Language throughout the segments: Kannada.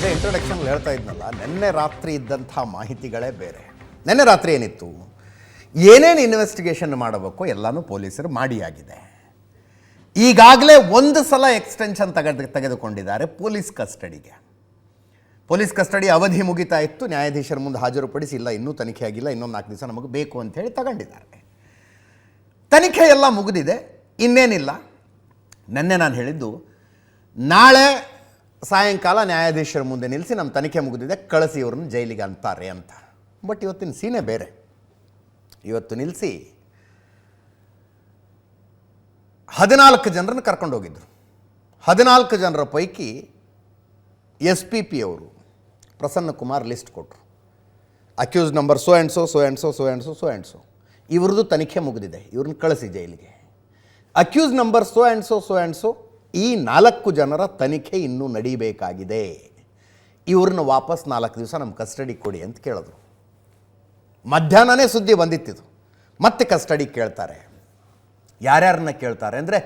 ಅದೇ ಇಂಟ್ರೊಡಕ್ಷನ್ ಹೇಳ್ತಾ ಇದ್ನಲ್ಲ, ನಿನ್ನೆ ರಾತ್ರಿ ಇದ್ದಂಥ ಮಾಹಿತಿಗಳೇ ಬೇರೆ. ನಿನ್ನೆ ರಾತ್ರಿ ಏನಿತ್ತು, ಏನೇನು ಇನ್ವೆಸ್ಟಿಗೇಷನ್ ಮಾಡಬೇಕು ಎಲ್ಲನೂ ಪೊಲೀಸರು ಮಾಡಿಯಾಗಿದೆ. ಈಗಾಗಲೇ ಒಂದು ಸಲ ಎಕ್ಸ್ಟೆನ್ಷನ್ ತೆಗೆದುಕೊಂಡಿದ್ದಾರೆ ಪೊಲೀಸ್ ಕಸ್ಟಡಿಗೆ. ಪೊಲೀಸ್ ಕಸ್ಟಡಿ ಅವಧಿ ಮುಗಿತಾ ಇತ್ತು, ನ್ಯಾಯಾಧೀಶರ ಮುಂದೆ ಹಾಜರುಪಡಿಸಿ ಇಲ್ಲ ಇನ್ನೂ ತನಿಖೆ ಆಗಿಲ್ಲ, ಇನ್ನೊಂದು 4 ದಿವಸ ನಮಗೆ ಬೇಕು ಅಂಥೇಳಿ ತಗೊಂಡಿದ್ದಾರೆ. ತನಿಖೆ ಎಲ್ಲ ಮುಗಿದಿದೆ, ಇನ್ನೇನಿಲ್ಲ. ನಿನ್ನೆ ನಾನು ಹೇಳಿದ್ದು ನಾಳೆ ಸಾಯಂಕಾಲ ನ್ಯಾಯಾಧೀಶರ ಮುಂದೆ ನಿಲ್ಲಿಸಿ ನಮ್ಮ ತನಿಖೆ ಮುಗಿದಿದೆ, ಕಳಿಸಿ ಇವ್ರನ್ನ ಜೈಲಿಗೆ ಅಂತಾರೆ ಅಂತ. ಬಟ್ ಇವತ್ತಿನ ಸೀನೆ ಬೇರೆ. ಇವತ್ತು ನಿಲ್ಲಿಸಿ 14 ಜನರನ್ನು ಕರ್ಕೊಂಡು ಹೋಗಿದ್ರು. 14 ಜನರ ಪೈಕಿ SPP ಅವರು ಪ್ರಸನ್ನ ಕುಮಾರ್ ಲಿಸ್ಟ್ ಕೊಟ್ಟರು. Accused number so and so, so and so, so and so, so and so. ಇವ್ರದ್ದು ತನಿಖೆ ಮುಗಿದಿದೆ, ಇವ್ರನ್ನ ಕಳಿಸಿ ಜೈಲಿಗೆ. Accused number so and so, so and so, ಈ 4 ಜನರ ತನಿಖೆ ಇನ್ನೂ ನಡೀಬೇಕಾಗಿದೆ. ಇವ್ರನ್ನ ವಾಪಸ್ 4 ದಿವಸ ನಮ್ಮ ಕಸ್ಟಡಿ ಕೊಡಿ ಅಂತ ಕೇಳಿದ್ರು. ಮಧ್ಯಾಹ್ನನೇ ಸುದ್ದಿ ಬಂದಿತ್ತಿದು. ಮತ್ತೆ ಕಸ್ಟಡಿ ಕೇಳ್ತಾರೆ. ಯಾರ್ಯಾರನ್ನ ಕೇಳ್ತಾರೆ ಅಂದರೆ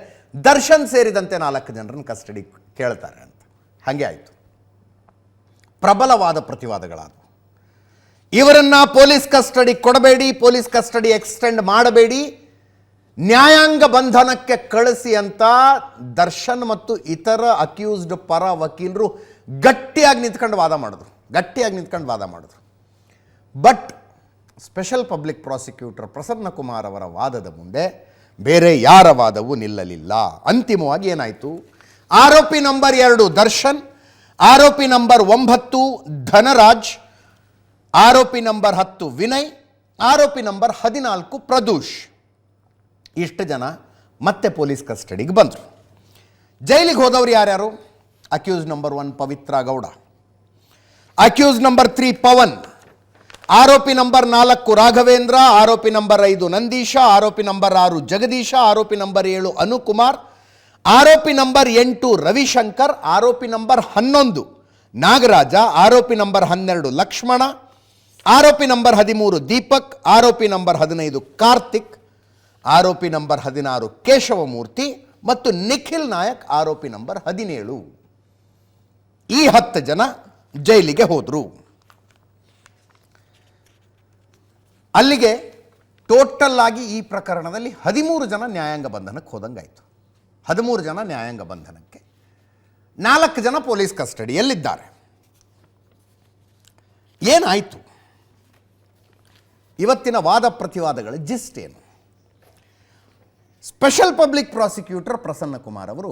ದರ್ಶನ್ ಸೇರಿದಂತೆ 4 ಜನರನ್ನ ಕಸ್ಟಡಿ ಕೇಳ್ತಾರೆ ಅಂತ. ಹಾಗೆ ಆಯಿತು. ಪ್ರಬಲವಾದ ಪ್ರತಿವಾದಗಳಾದವು. ಇವರನ್ನು ಪೊಲೀಸ್ ಕಸ್ಟಡಿ ಕೊಡಬೇಡಿ, ಪೊಲೀಸ್ ಕಸ್ಟಡಿ ಎಕ್ಸ್ಟೆಂಡ್ ಮಾಡಬೇಡಿ, ನ್ಯಾಯಾಂಗ ಬಂಧನಕ್ಕೆ ಕಳಿಸಿ ಅಂತ ದರ್ಶನ್ ಮತ್ತು ಇತರ ಅಕ್ಯೂಸ್ಡ್ ಪರ ವಕೀಲರು ಗಟ್ಟಿಯಾಗಿ ನಿಂತ್ಕೊಂಡು ವಾದ ಮಾಡಿದ್ರು. But special public prosecutor Prasanna Kumar ಅವರ ವಾದದ ಮುಂದೆ ಬೇರೆ ಯಾರ ವಾದವೂ ನಿಲ್ಲಲಿಲ್ಲ. ಅಂತಿಮವಾಗಿ ಏನಾಯಿತು, ಆರೋಪಿ ನಂಬರ್ 2 ದರ್ಶನ್, ಆರೋಪಿ ನಂಬರ್ 9 ಧನರಾಜ್, ಆರೋಪಿ ನಂಬರ್ 10 ವಿನಯ್, ಆರೋಪಿ ನಂಬರ್ 14 ಪ್ರದೂಷ್, ಇಷ್ಟು ಜನ ಮತ್ತೆ ಪೊಲೀಸ್ ಕಸ್ಟಡಿಗೆ ಬಂದರು. ಜೈಲಿಗೆ ಹೋದವರು ಯಾರ್ಯಾರು? Accused number 1 Pavithra Gowda, accused number 3 Pavan, ಆರೋಪಿ ನಂಬರ್ 4 ರಾಘವೇಂದ್ರ, ಆರೋಪಿ ನಂಬರ್ 5 ನಂದೀಶ, ಆರೋಪಿ ನಂಬರ್ 6 ಜಗದೀಶ, ಆರೋಪಿ ನಂಬರ್ 7 ಅನುಕುಮಾರ್, ಆರೋಪಿ ನಂಬರ್ 8 ರವಿಶಂಕರ್, ಆರೋಪಿ ನಂಬರ್ 11 ನಾಗರಾಜ, ಆರೋಪಿ ನಂಬರ್ 12 ಲಕ್ಷ್ಮಣ, ಆರೋಪಿ ನಂಬರ್ 13 ದೀಪಕ್, ಆರೋಪಿ ನಂಬರ್ 15 ಕಾರ್ತಿಕ್, ಆರೋಪಿ ನಂಬರ್ 16 ಕೇಶವಮೂರ್ತಿ ಮತ್ತು ನಿಖಿಲ್ ನಾಯಕ್ ಆರೋಪಿ ನಂಬರ್ 17. ಈ 10 ಜನ ಜೈಲಿಗೆ ಹೋದರು. ಅಲ್ಲಿಗೆ ಟೋಟಲ್ ಆಗಿ ಈ ಪ್ರಕರಣದಲ್ಲಿ 13 ಜನ ನ್ಯಾಯಾಂಗ ಬಂಧನಕ್ಕೆ ಹೋದಂಗಾಯಿತು. 13 ಜನ ನ್ಯಾಯಾಂಗ ಬಂಧನಕ್ಕೆ, 4 ಜನ ಪೊಲೀಸ್ ಕಸ್ಟಡಿಯಲ್ಲಿದ್ದಾರೆ. ಏನಾಯಿತು? ಇವತ್ತಿನ ವಾದ ಪ್ರತಿವಾದಗಳ ಜಿಸ್ಟ್ ಏನು? Special public prosecutor Prasanna Kumar ಅವರು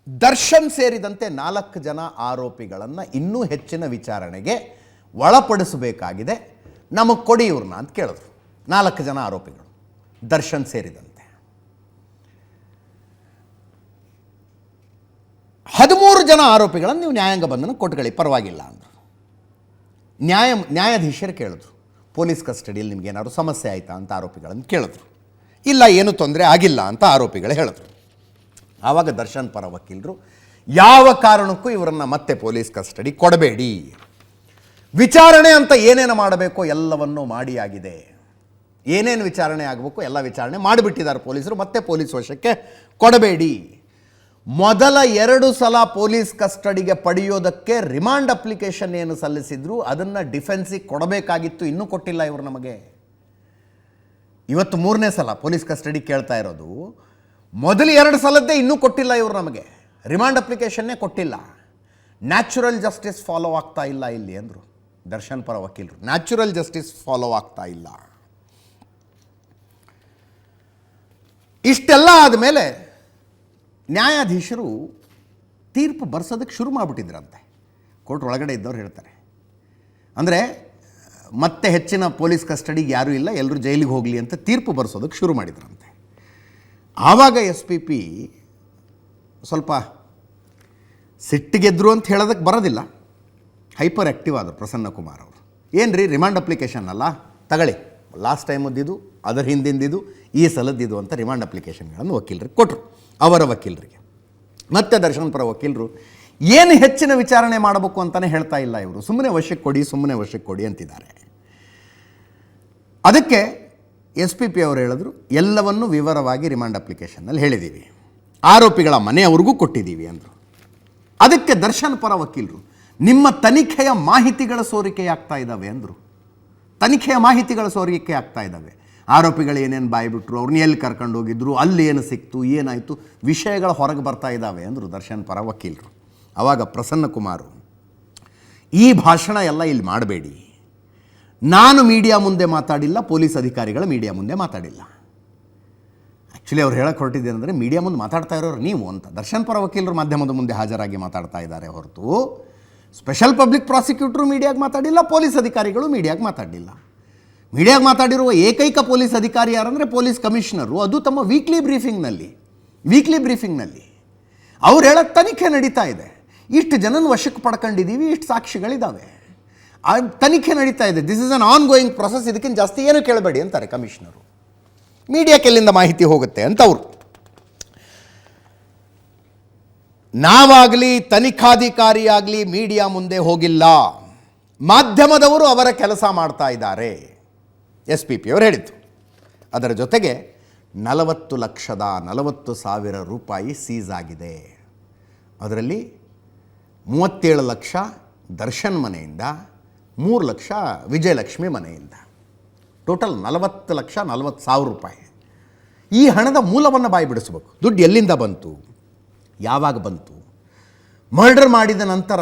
ದರ್ಶನ್ ಸೇರಿದಂತೆ 4 ಜನ ಆರೋಪಿಗಳನ್ನು ಇನ್ನೂ ಹೆಚ್ಚಿನ ವಿಚಾರಣೆಗೆ ಒಳಪಡಿಸಬೇಕಾಗಿದೆ, ನಮಗೆ ಕೊಡಿ ಇವ್ರನ್ನ ಅಂತ ಕೇಳಿದ್ರು. 4 ಜನ ಆರೋಪಿಗಳು ದರ್ಶನ್ ಸೇರಿದಂತೆ. 13 ಜನ ಆರೋಪಿಗಳನ್ನು ನೀವು ನ್ಯಾಯಾಂಗ ಬಂಧನ ಕೊಟ್ಕೊಳ್ಳಿ, ಪರವಾಗಿಲ್ಲ ಅಂದರು. ನ್ಯಾಯಾಧೀಶರು ಕೇಳಿದ್ರು, ಪೊಲೀಸ್ ಕಸ್ಟಡಿಯಲ್ಲಿ ನಿಮ್ಗೆ ಏನಾದ್ರು ಸಮಸ್ಯೆ ಆಯಿತಾ ಅಂತ ಆರೋಪಿಗಳನ್ನು ಕೇಳಿದ್ರು. ಇಲ್ಲ, ಏನೂ ತೊಂದರೆ ಆಗಿಲ್ಲ ಅಂತ ಆರೋಪಿಗಳು ಹೇಳಿದ್ರು. ಆವಾಗ ದರ್ಶನ್ ಪರ ವಕೀಲರು ಯಾವ ಕಾರಣಕ್ಕೂ ಇವರನ್ನು ಮತ್ತೆ ಪೊಲೀಸ್ ಕಸ್ಟಡಿ ಕೊಡಬೇಡಿ, ವಿಚಾರಣೆ ಅಂತ ಏನೇನು ಮಾಡಬೇಕೋ ಎಲ್ಲವನ್ನೂ ಮಾಡಿ ಆಗಿದೆ, ಏನೇನು ವಿಚಾರಣೆ ಆಗಬೇಕು ಎಲ್ಲ ವಿಚಾರಣೆ ಮಾಡಿಬಿಟ್ಟಿದ್ದಾರೆ ಪೊಲೀಸರು, ಮತ್ತೆ ಪೊಲೀಸ್ ವಶಕ್ಕೆ ಕೊಡಬೇಡಿ. ಮೊದಲ 2 ಸಲ ಪೊಲೀಸ್ ಕಸ್ಟಡಿಗೆ ಪಡೆಯೋದಕ್ಕೆ ರಿಮಾಂಡ್ ಅಪ್ಲಿಕೇಶನ್ ಏನು ಸಲ್ಲಿಸಿದ್ರು ಅದನ್ನು ಡಿಫೆನ್ಸಿಗೆ ಕೊಡಬೇಕಾಗಿತ್ತು, ಇನ್ನೂ ಕೊಟ್ಟಿಲ್ಲ ಇವರು ನಮಗೆ. ಇವತ್ತು 3ನೇ ಸಲ ಪೊಲೀಸ್ ಕಸ್ಟಡಿ ಕೇಳ್ತಾ ಇರೋದು. ಮೊದಲು 2 ಸಲದ್ದೇ ಇನ್ನೂ ಕೊಟ್ಟಿಲ್ಲ ಇವರು ನಮಗೆ, ರಿಮಾಂಡ್ ಅಪ್ಲಿಕೇಶನ್ನೇ ಕೊಟ್ಟಿಲ್ಲ. ನ್ಯಾಚುರಲ್ ಜಸ್ಟಿಸ್ ಫಾಲೋ ಆಗ್ತಾ ಇಲ್ಲ ಇಲ್ಲಿ ಅಂದರು ದರ್ಶನ್ ಪರ ವಕೀಲರು. ನ್ಯಾಚುರಲ್ ಜಸ್ಟಿಸ್ ಫಾಲೋ ಆಗ್ತಾ ಇಲ್ಲ. ಇಷ್ಟೆಲ್ಲ ಆದಮೇಲೆ ನ್ಯಾಯಾಧೀಶರು ತೀರ್ಪು ಬರ್ಸೋದಕ್ಕೆ ಶುರು ಮಾಡಿಬಿಟ್ಟಿದ್ರಂತೆ. ಕೋರ್ಟ್ ಒಳಗಡೆ ಇದ್ದವ್ರು ಹೇಳ್ತಾರೆ. ಅಂದರೆ ಮತ್ತೆ ಹೆಚ್ಚಿನ ಪೊಲೀಸ್ ಕಸ್ಟಡಿಗೆ ಯಾರೂ ಇಲ್ಲ, ಎಲ್ಲರೂ ಜೈಲಿಗೆ ಹೋಗಲಿ ಅಂತ ತೀರ್ಪು ಬರ್ಸೋದಕ್ಕೆ ಶುರು ಮಾಡಿದ್ರಂತೆ. ಆವಾಗ SPP ಸ್ವಲ್ಪ ಸಿಟ್ಟಿಗೆದ್ರು ಅಂತ ಹೇಳೋದಕ್ಕೆ ಬರೋದಿಲ್ಲ, ಹೈಪರ್ ಆ್ಯಕ್ಟಿವ್ ಆದರು ಪ್ರಸನ್ನ ಕುಮಾರ್ ಅವರು. ಏನು ರೀ, ರಿಮಾಂಡ್ ಅಪ್ಲಿಕೇಶನ್ ಅಲ್ಲ, ತಗೊಳ್ಳಿ, ಲಾಸ್ಟ್ ಟೈಮದ್ದಿದ್ದು, ಅದರ ಹಿಂದಿಂದಿದ್ದು, ಈ ಸಲದ್ದಿದ್ದು ಅಂತ ರಿಮಾಂಡ್ ಅಪ್ಲಿಕೇಶನ್ಗಳನ್ನು ವಕೀಲರಿಗೆ ಕೊಟ್ಟರು, ಅವರ ವಕೀಲರಿಗೆ. ಮತ್ತೆ ದರ್ಶನ್ ಪರ ವಕೀಲರು ಏನು ಹೆಚ್ಚಿನ ವಿಚಾರಣೆ ಮಾಡಬೇಕು ಅಂತಲೇ ಹೇಳ್ತಾ ಇಲ್ಲ ಇವರು, ಸುಮ್ಮನೆ ವಶಕ್ಕೆ ಕೊಡಿ ಅಂತಿದ್ದಾರೆ. ಅದಕ್ಕೆ SPP ಅವರು ಹೇಳಿದ್ರು, ಎಲ್ಲವನ್ನೂ ವಿವರವಾಗಿ ರಿಮಾಂಡ್ ಅಪ್ಲಿಕೇಶನ್ನಲ್ಲಿ ಹೇಳಿದ್ದೀವಿ, ಆರೋಪಿಗಳ ಮನೆಯವ್ರಿಗೂ ಕೊಟ್ಟಿದ್ದೀವಿ ಅಂದರು. ಅದಕ್ಕೆ ದರ್ಶನ್ ಪರ ವಕೀಲರು ನಿಮ್ಮ ತನಿಖೆಯ ಮಾಹಿತಿಗಳ ಸೋರಿಕೆಯಾಗ್ತಾ ಇದ್ದಾವೆ ಅಂದರು. ತನಿಖೆಯ ಮಾಹಿತಿಗಳ ಸೋರಿಕೆ ಆಗ್ತಾ ಇದ್ದಾವೆ. ಆರೋಪಿಗಳು ಏನೇನು ಬಾಯ್ಬಿಟ್ರು, ಅವ್ರನ್ನ ಎಲ್ಲಿ ಕರ್ಕೊಂಡು ಹೋಗಿದ್ರು, ಅಲ್ಲಿ ಏನು ಸಿಕ್ತು, ಏನಾಯಿತು, ವಿಷಯಗಳು ಹೊರಗೆ ಬರ್ತಾ ಇದ್ದಾವೆ ಅಂದರು ದರ್ಶನ್ ಪರ ವಕೀಲರು. ಆವಾಗ ಪ್ರಸನ್ನ ಕುಮಾರ್, ಈ ಭಾಷಣ ಎಲ್ಲ ಇಲ್ಲಿ ಮಾಡಬೇಡಿ, ನಾನು ಮೀಡಿಯಾ ಮುಂದೆ ಮಾತಾಡಿಲ್ಲ, ಪೊಲೀಸ್ ಅಧಿಕಾರಿಗಳ ಮೀಡಿಯಾ ಮುಂದೆ ಮಾತಾಡಿಲ್ಲ. ಆ್ಯಕ್ಚುಲಿ ಅವ್ರು ಹೇಳಕ್ಕೆ ಹೊರಟಿದ್ದೇನೆಂದರೆ ಮೀಡಿಯಾ ಮುಂದೆ ಮಾತಾಡ್ತಾ ಇರೋರು ನೀವು ಅಂತ. ದರ್ಶನ್ ಪರ ವಕೀಲರು ಮಾಧ್ಯಮದ ಮುಂದೆ ಹಾಜರಾಗಿ ಮಾತಾಡ್ತಾ ಇದ್ದಾರೆ ಹೊರತು ಸ್ಪೆಷಲ್ ಪಬ್ಲಿಕ್ ಪ್ರಾಸಿಕ್ಯೂಟರು ಮೀಡಿಯಾಗೆ ಮಾತಾಡಿಲ್ಲ, ಪೊಲೀಸ್ ಅಧಿಕಾರಿಗಳು ಮೀಡಿಯಾಗೆ ಮಾತಾಡಲಿಲ್ಲ. ಮೀಡಿಯಾಗೆ ಮಾತಾಡಿರುವ ಏಕೈಕ ಪೊಲೀಸ್ ಅಧಿಕಾರಿ ಯಾರಂದರೆ ಪೊಲೀಸ್ ಕಮಿಷನರು, ಅದು ತಮ್ಮ ವೀಕ್ಲಿ ಬ್ರೀಫಿಂಗ್ನಲ್ಲಿ ಅವ್ರು ಹೇಳೋಕ್ಕೆ ತನಿಖೆ ನಡೀತಾ ಇದೆ, ಇಷ್ಟು ಜನನ ವಶಕ್ಕೆ ಪಡ್ಕೊಂಡಿದ್ದೀವಿ, ಇಷ್ಟು ಸಾಕ್ಷಿಗಳಿದ್ದಾವೆ, ತನಿಖೆ ನಡೀತಾ ಇದೆ, this is an on going process, ಇದಕ್ಕಿಂತ ಜಾಸ್ತಿ ಏನು ಕೇಳಬೇಡಿ ಅಂತಾರೆ ಕಮಿಷನರು. ಮೀಡಿಯಾಕ್ಕೆ ಎಲ್ಲಿಂದ ಮಾಹಿತಿ ಹೋಗುತ್ತೆ ಅಂತ ಅವರು. ನಾವಾಗಲಿ ತನಿಖಾಧಿಕಾರಿಯಾಗಲಿ ಮೀಡಿಯಾ ಮುಂದೆ ಹೋಗಿಲ್ಲ, ಮಾಧ್ಯಮದವರು ಅವರ ಕೆಲಸ ಮಾಡ್ತಾ ಇದ್ದಾರೆ, SPP ಅವರು ಹೇಳಿದ್ದು. ಅದರ ಜೊತೆಗೆ 40,40,000 ರೂಪಾಯಿ ಸೀಸ್ ಆಗಿದೆ. ಅದರಲ್ಲಿ 37 ಲಕ್ಷ ದರ್ಶನ್ ಮನೆಯಿಂದ, 3 ಲಕ್ಷ ವಿಜಯಲಕ್ಷ್ಮಿ ಮನೆಯಿಂದ, ಟೋಟಲ್ 40,40,000 ರೂಪಾಯಿ. ಈ ಹಣದ ಮೂಲವನ್ನು ಬಾಯ್ಬಿಡಿಸ್ಬೇಕು. ದುಡ್ಡು ಎಲ್ಲಿಂದ ಬಂತು, ಯಾವಾಗ ಬಂತು, ಮರ್ಡರ್ ಮಾಡಿದ ನಂತರ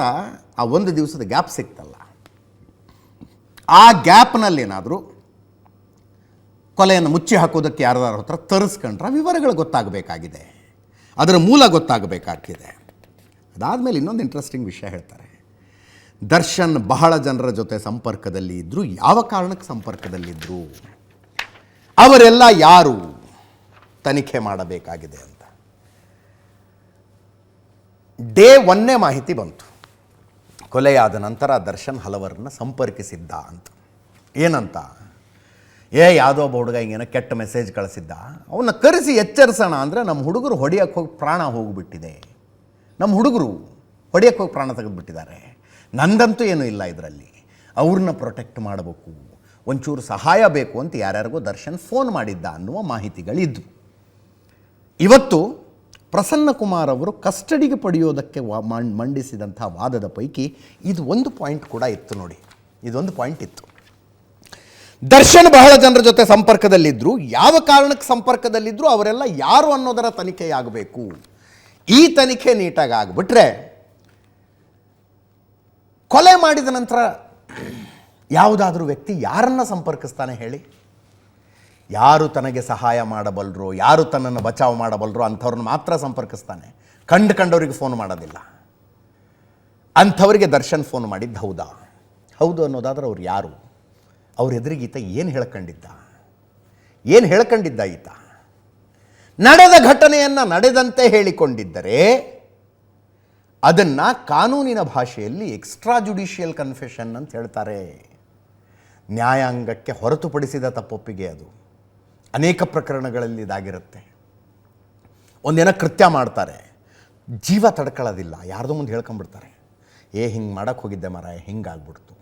ಆ ಒಂದು ದಿವಸದ ಗ್ಯಾಪ್ ಸಿಕ್ತಲ್ಲ, ಆ ಗ್ಯಾಪ್ನಲ್ಲೇನಾದರೂ ಕೊಲೆಯನ್ನು ಮುಚ್ಚಿ ಹಾಕೋದಕ್ಕೆ ಯಾರ್ದಾರ ಹತ್ರ ತರಿಸ್ಕೊಂಡ್ರೆ ವಿವರಗಳು ಗೊತ್ತಾಗಬೇಕಾಗಿದೆ, ಅದರ ಮೂಲ ಗೊತ್ತಾಗಬೇಕಾಗಿದೆ. ಅದಾದಮೇಲೆ ಇನ್ನೊಂದು ಇಂಟ್ರೆಸ್ಟಿಂಗ್ ವಿಷಯ ಹೇಳ್ತಾರೆ. ದರ್ಶನ್ ಬಹಳ ಜನರ ಜೊತೆ ಸಂಪರ್ಕದಲ್ಲಿ ಇದ್ದರು. ಯಾವ ಕಾರಣಕ್ಕೆ ಸಂಪರ್ಕದಲ್ಲಿದ್ದರು, ಅವರೆಲ್ಲ ಯಾರು, ತನಿಖೆ ಮಾಡಬೇಕಾಗಿದೆ ಅಂತ. ಡೇ 1ನೇ ಮಾಹಿತಿ ಬಂತು. ಕೊಲೆಯಾದ ನಂತರ ದರ್ಶನ್ ಹಲವರನ್ನು ಸಂಪರ್ಕಿಸಿದ್ದ ಅಂತ. ಏನಂತ, ಯಾವುದೋ ಒಬ್ಬ ಹುಡುಗ ಹಿಂಗೇನೋ ಕೆಟ್ಟ ಮೆಸೇಜ್ ಕಳಿಸಿದ್ದ, ಅವನ್ನ ಕರೆಸಿ ಎಚ್ಚರಿಸೋಣ ಅಂದರೆ ನಮ್ಮ ಹುಡುಗರು ಹೊಡೆಯೋಕ್ಕೆ ಹೋಗಿ ಪ್ರಾಣ ಹೋಗಿಬಿಟ್ಟಿದೆ, ನಮ್ಮ ಹುಡುಗರು ಹೊಡೆಯೋಕ್ಕೆ ಹೋಗಿ ಪ್ರಾಣ ತೆಗೆದುಬಿಟ್ಟಿದ್ದಾರೆ, ನಂದಂತೂ ಏನೂ ಇಲ್ಲ ಇದರಲ್ಲಿ, ಅವ್ರನ್ನ ಪ್ರೊಟೆಕ್ಟ್ ಮಾಡಬೇಕು, ಒಂಚೂರು ಸಹಾಯ ಬೇಕು ಅಂತ ಯಾರ್ಯಾರಿಗೂ ದರ್ಶನ್ ಫೋನ್ ಮಾಡಿದ್ದ ಅನ್ನುವ ಮಾಹಿತಿಗಳಿದ್ದು. ಇವತ್ತು ಪ್ರಸನ್ನ ಕುಮಾರ್ ಅವರು ಕಸ್ಟಡಿಗೆ ಪಡೆಯೋದಕ್ಕೆ ಮಂಡಿಸಿದಂಥ ವಾದದ ಪೈಕಿ ಇದು ಒಂದು ಪಾಯಿಂಟ್ ಕೂಡ ಇತ್ತು ನೋಡಿ. ಇದೊಂದು ಪಾಯಿಂಟ್ ಇತ್ತು. ದರ್ಶನ್ ಬಹಳ ಜನರ ಜೊತೆ ಸಂಪರ್ಕದಲ್ಲಿದ್ದರು, ಯಾವ ಕಾರಣಕ್ಕೆ ಸಂಪರ್ಕದಲ್ಲಿದ್ದರು, ಅವರೆಲ್ಲ ಯಾರು ಅನ್ನೋದರ ತನಿಖೆಯಾಗಬೇಕು. ಈ ತನಿಖೆ ನೀಟಾಗಿ ಆಗಿಬಿಟ್ರೆ ಕೊಲೆ ಮಾಡಿದ ನಂತರ ಯಾವುದಾದ್ರೂ ವ್ಯಕ್ತಿ ಯಾರನ್ನು ಸಂಪರ್ಕಿಸ್ತಾನೆ ಹೇಳಿ? ಯಾರು ತನಗೆ ಸಹಾಯ ಮಾಡಬಲ್ಲರೋ, ಯಾರು ತನ್ನನ್ನು ಬಚಾವ್ ಮಾಡಬಲ್ಲರೋ ಅಂಥವ್ರನ್ನ ಮಾತ್ರ ಸಂಪರ್ಕಿಸ್ತಾನೆ, ಕಂಡವರಿಗೆ ಫೋನ್ ಮಾಡೋದಿಲ್ಲ. ಅಂಥವರಿಗೆ ದರ್ಶನ್ ಫೋನ್ ಮಾಡಿದ್ದು ಹೌದಾ? ಹೌದು ಅನ್ನೋದಾದ್ರೆ ಅವ್ರು ಯಾರು? ಅವ್ರ ಎದುರಿಗೆ ಈತ ಏನು ಹೇಳ್ಕೊಂಡಿದ್ದ ಈತ? ನಡೆದ ಘಟನೆಯನ್ನು ನಡೆದಂತೆ ಹೇಳಿಕೊಂಡಿದ್ದರೆ ಅದನ್ನು ಕಾನೂನಿನ ಭಾಷೆಯಲ್ಲಿ ಎಕ್ಸ್ಟ್ರಾ ಜುಡಿಷಿಯಲ್ ಕನ್ಫೆಷನ್ ಅಂತ ಹೇಳ್ತಾರೆ. ನ್ಯಾಯಾಂಗಕ್ಕೆ ಹೊರತುಪಡಿಸಿದ ತಪ್ಪೊಪ್ಪಿಗೆ ಅದು. ಅನೇಕ ಪ್ರಕರಣಗಳಲ್ಲಿ ಇದಾಗಿರುತ್ತೆ. ಒಂದೇನೋ ಕೃತ್ಯ ಮಾಡ್ತಾರೆ, ಜೀವ ತಡ್ಕೊಳ್ಳೋದಿಲ್ಲ, ಯಾರ್ದೋ ಮುಂದೆ ಹೇಳ್ಕೊಂಬಿಡ್ತಾರೆ, ಹಿಂಗೆ ಮಾಡೋಕ್ಕೆ ಹೋಗಿದ್ದೆ ಮರ, ಹಿಂಗಾಗ್ಬಿಡ್ತು,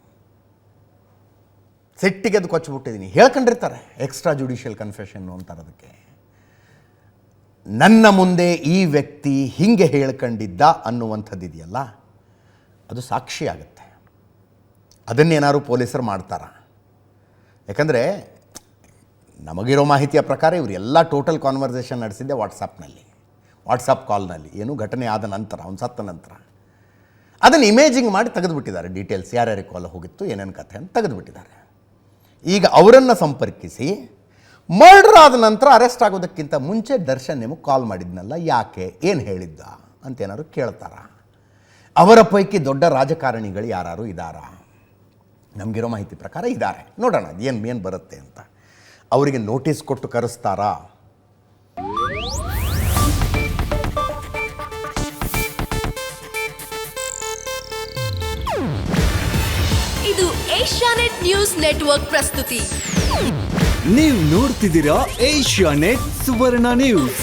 ಸಿಟ್ಟಿಗೆ ಅದು ಕೊಚ್ಚಿಬಿಟ್ಟಿದ್ದೀನಿ, ಹೇಳ್ಕೊಂಡಿರ್ತಾರೆ. ಎಕ್ಸ್ಟ್ರಾ ಜುಡಿಷಿಯಲ್ ಕನ್ಫೆಷನ್ನು ಅಂತಾರೆ ಅದಕ್ಕೆ. ನನ್ನ ಮುಂದೆ ಈ ವ್ಯಕ್ತಿ ಹೀಗೆ ಹೇಳ್ಕೊಂಡಿದ್ದ ಅನ್ನುವಂಥದ್ದು ಇದೆಯಲ್ಲ, ಅದು ಸಾಕ್ಷಿ ಆಗುತ್ತೆ. ಅದನ್ನೇನಾದ್ರು ಪೊಲೀಸರು ಮಾಡ್ತಾರ? ಯಾಕಂದರೆ ನಮಗಿರೋ ಮಾಹಿತಿಯ ಪ್ರಕಾರ ಇವರೆಲ್ಲ ಟೋಟಲ್ ಕಾನ್ವರ್ಸೇಷನ್ ನಡೆಸಿದ್ದೆ ವಾಟ್ಸಪ್ ಕಾಲ್ನಲ್ಲಿ, ಏನು ಘಟನೆ ಆದ ನಂತರ, ಅವ್ನು ಸತ್ತ ನಂತರ. ಅದನ್ನು ಇಮೇಜಿಂಗ್ ಮಾಡಿ ತೆಗೆದುಬಿಟ್ಟಿದ್ದಾರೆ. ಡೀಟೇಲ್ಸ್ ಯಾರ್ಯಾರಿಗೆ ಕಾಲ್ ಹೋಗಿತ್ತು, ಏನೇನು ಕಥೆ ಅಂತ ತೆಗೆದುಬಿಟ್ಟಿದ್ದಾರೆ. ಈಗ ಅವರನ್ನು ಸಂಪರ್ಕಿಸಿ ಮರ್ಡರ್ ಆದ ನಂತರ ಅರೆಸ್ಟ್ ಆಗೋದಕ್ಕಿಂತ ಮುಂಚೆ ದರ್ಶನ್ ನಿಮಗೆ ಕಾಲ್ ಮಾಡಿದ್ನಲ್ಲ, ಯಾಕೆ, ಏನು ಹೇಳಿದ್ದ ಅಂತೇನಾದ್ರು ಕೇಳ್ತಾರ? ಅವರ ಪೈಕಿ ದೊಡ್ಡ ರಾಜಕಾರಣಿಗಳು ಯಾರು ಇದ್ದಾರಾ? ನಮಗಿರೋ ಮಾಹಿತಿ ಪ್ರಕಾರ ಇದ್ದಾರೆ. ನೋಡೋಣ ಏನು ಬರುತ್ತೆ ಅಂತ. ಅವರಿಗೆ ನೋಟಿಸ್ ಕೊಟ್ಟು ಕರೆಸ್ತಾರಾ? ಇದು ಏಷ್ಯಾನೆಟ್ ನ್ಯೂಸ್ ನೆಟ್ವರ್ಕ್ ಪ್ರಸ್ತುತಿ. ನೀವು ನೋಡ್ತಿದ್ದೀರಾ ಏಷ್ಯಾನೆಟ್ ಸುವರ್ಣ ನ್ಯೂಸ್.